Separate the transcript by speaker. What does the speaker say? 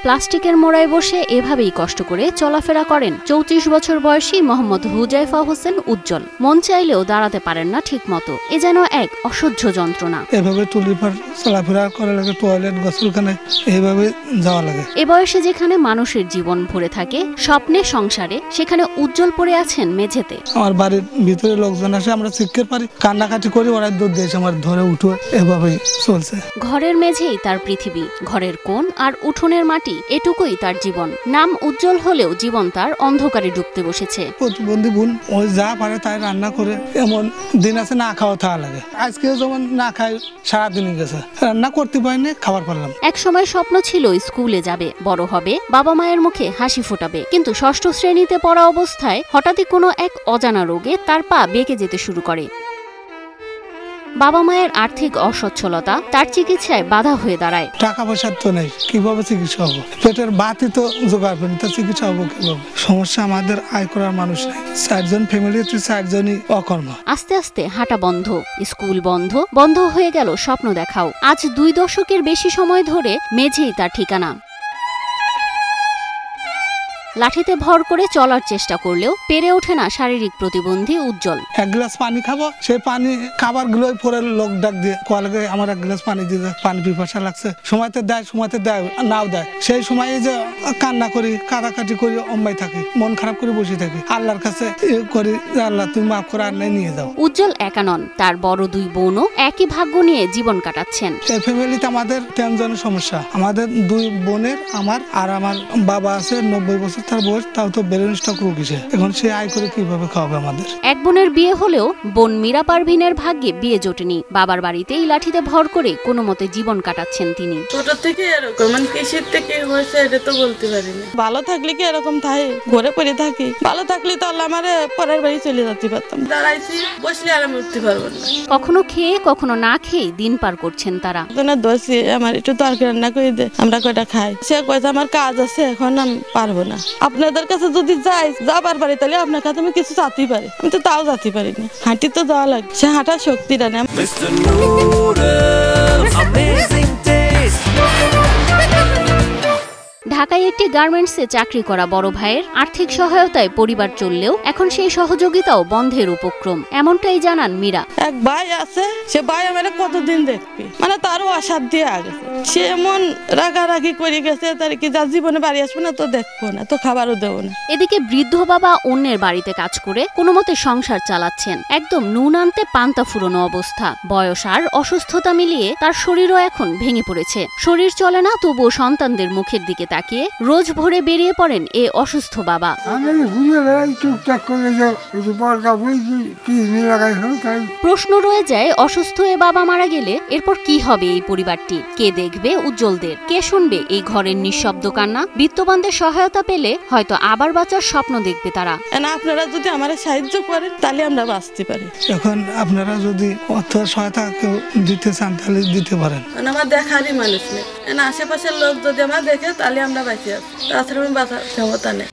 Speaker 1: প্লাস্টিকের মোড়ায় বসে এভাবেই কষ্ট করে চলাফেরা করেন ৩৪ বছর বয়সী মোহাম্মদ হুজাইফা হোসেন উজ্জ্বল। মন চাইলেও দাঁড়াতে পারেন না ঠিক মতো। এ যেন এক অসহ্য যন্ত্রণা।
Speaker 2: এভাবে টুলিপার চলাফেরা করা লাগে, টয়লেট গোসলখানে এইভাবে যাওয়া লাগে।
Speaker 1: এ বয়সে যেখানে মানুষের জীবন ভরে থাকে স্বপ্নে সংসারে, সেখানে উজ্জ্বল পড়ে আছেন মেঝেতে।
Speaker 2: আমার বাড়ির ভিতরে লোকজন আসে, আমরা শিক্ষার পারি, কান্নাকাটি করি, ওরা দুধ দিয়েছে আমার ধরে উঠে, এভাবেই চলছে।
Speaker 1: ঘরের মেঝেই তার পৃথিবী, ঘরের কোণ আর উঠোনের মাটি, এটুকুই তার জীবন। নাম উজ্জ্বল হলেও জীবন তার অন্ধকারে ডুবতে বসেছে।
Speaker 2: প্রতিবন্ধী বোন ওই যা পারে তাই রান্না করে, এমন দিন আছে না খাওয়া থাকা লাগে। আজকেও যেমন না খাই, সারাদিনই গেছে, রান্না করতে পারিনি, খাবার পারলাম।
Speaker 1: এক সময় স্বপ্ন ছিল স্কুলে যাবে, বড় হবে, বাবা মায়ের মুখে হাসি ফোটাবে। কিন্তু ষষ্ঠ শ্রেণীতে পড়া অবস্থায় হঠাৎই কোনো এক অজানা রোগে তার পা বেঁকে যেতে শুরু করে। বাবা মায়ের আর্থিক অসচ্ছলতা তার চিকিৎসায় বাধা হয়ে দাঁড়ায়।
Speaker 2: টাকা পয়সা তো নেই, কিভাবে চিকিৎসা হবো? পেটের বাতি তো জোগাড় পেনি, তো চিকিৎসা হবো কিভাবে? সমস্যা, আমাদের আয় করার মানুষ নেই, 4 জন ফ্যামিলিতে 4 জনই অকর্ম।
Speaker 1: আস্তে আস্তে হাঁটা বন্ধ, স্কুল বন্ধ, বন্ধ হয়ে গেল স্বপ্ন দেখাও। আজ 2 দশকের বেশি সময় ধরে মেঝেই তার ঠিকানা। লাঠিতে ভর করে চলার চেষ্টা করলেও পেরে ওঠে না শারীরিক প্রতিবন্ধী উজ্জ্বল।
Speaker 2: 1 গ্লাস পানি খাবো, সেই পানি খাবার গুলো পরে লোক ডাক দিয়ে কলে আমার 1 গ্লাস পানি দিয়ে, পানি পিপাসা লাগছে, সময়তে দেয় নাও দেয়। সেই সময় যে কান্না করি, কাঁদাকাটি করি, অম্বাই থাকি, মন খারাপ করে বসে থাকি, আল্লাহর কাছে করি, আল্লাহ তুমি মাফ করে আর নিয়ে যাও।
Speaker 1: উজ্জ্বল একা নন, তার বড় 2 বোনও একই ভাগ্য নিয়ে জীবন কাটাচ্ছেন।
Speaker 2: এই ফ্যামিলিতে আমাদের 3 জনের সমস্যা। আমাদের 2 বোনের, আমার আর আমার বাবা আছে 90 বছর তার বয়স, তাও তো ব্রেন স্ট্রোক রোগীছে। এখন সে আয় করে কিভাবে খাওয়াবে আমাদের?
Speaker 1: এক বোনের বিয়ে হলেও বোন মীরা পারভিনের ভাগ্যে বিয়ে জোটেনি। বাবার বাড়িতেই লাঠিতে ভর করে কোনো মতে জীবন কাটাচ্ছেন তিনি।
Speaker 3: ছোট থেকে এরকম, মানে কিসের থেকে হয়েছে এটা তো বলতে পারি না। ভালো থাকলে কি এরকম থাকে, ঘরে পড়ে থাকি। ভালো থাকলে তো আল্লাহ আমারে পরের বাড়ি চলে যেতে পারতাম। দাঁড়াইছি, বসলে আর আমি উঠতে পারবো না।
Speaker 1: কখনো খেয়ে কখনো না খেয়ে দিন পার করছেন তারা।
Speaker 3: দোষী আমার একটু তরকারি রান্না করে দে, আমরা কয়টা খাই। সে কয়েছে আমার কাজ আছে, এখন আমি পারবো না। আপনাদের কাছে যদি যাবার পারি, তাহলে আপনার কাছে আমি কিছু চাতেই পারি। আমি তো তাও যাতে পারিনি, হাঁটি তো যাওয়া লাগে, সে হাঁটার শক্তিটা নেই।
Speaker 1: ঢাকায় একটি গার্মেন্টসে চাকরি করা বড় ভাইয়ের আর্থিক সহায়তায় পরিবার চললেও এখন সেই সহযোগিতাও বন্ধের উপক্রম, এমনটাই জানান মীরা।
Speaker 3: এক ভাই আছে, সে ভাই আমার কতদিন দেখবে, মানে তারও আশা দিয়ে আগেছে। সে এমন রাগারাগি করে গেছে, তার কি যার জীবনে বাড়ি আসবে না, তো দেখবো না, তো খাবারও দেবো না।
Speaker 1: এদিকে বৃদ্ধ বাবা অন্যের বাড়িতে কাজ করে কোনো মতে সংসার চালাচ্ছেন। একদম নুন আনতে পান্তা ফুরোনো অবস্থা। বয়স আর অসুস্থতা মিলিয়ে তার শরীরও এখন ভেঙে পড়েছে। শরীর চলে না, তবুও সন্তানদের মুখের দিকে তাকিয়ে রোজ ভোরে বেরিয়ে পড়েন এ অসুস্থ বাবা। প্রশ্ন রয়ে যায়, অসুস্থ এ বাবা মারা গেলে এরপর কি হবে এই পরিবারটি? কে দেখবে উজ্জ্বলদের? কে শুনবে এই ঘরের নিঃশব্দ কান্না? বিত্তবানদের সহায়তা পেলে হয়তো আবার বাঁচার স্বপ্ন দেখবে তারা।
Speaker 3: আপনারা যদি আমার সাহায্য করেন, তাহলে আমরা বাঁচতে পারি।
Speaker 2: এখন আপনারা যদি অর্থ সহায়তা কেউ দিতে চান, তাহলে দিতে পারেন।
Speaker 3: আমার দেখারই মানুষ নেই, আশেপাশের লোক যদি আমার দেখে, তাহলে আমরা বাঁচি আছি, তাছাড়া আমি বাঁচার ক্ষমতা নেই।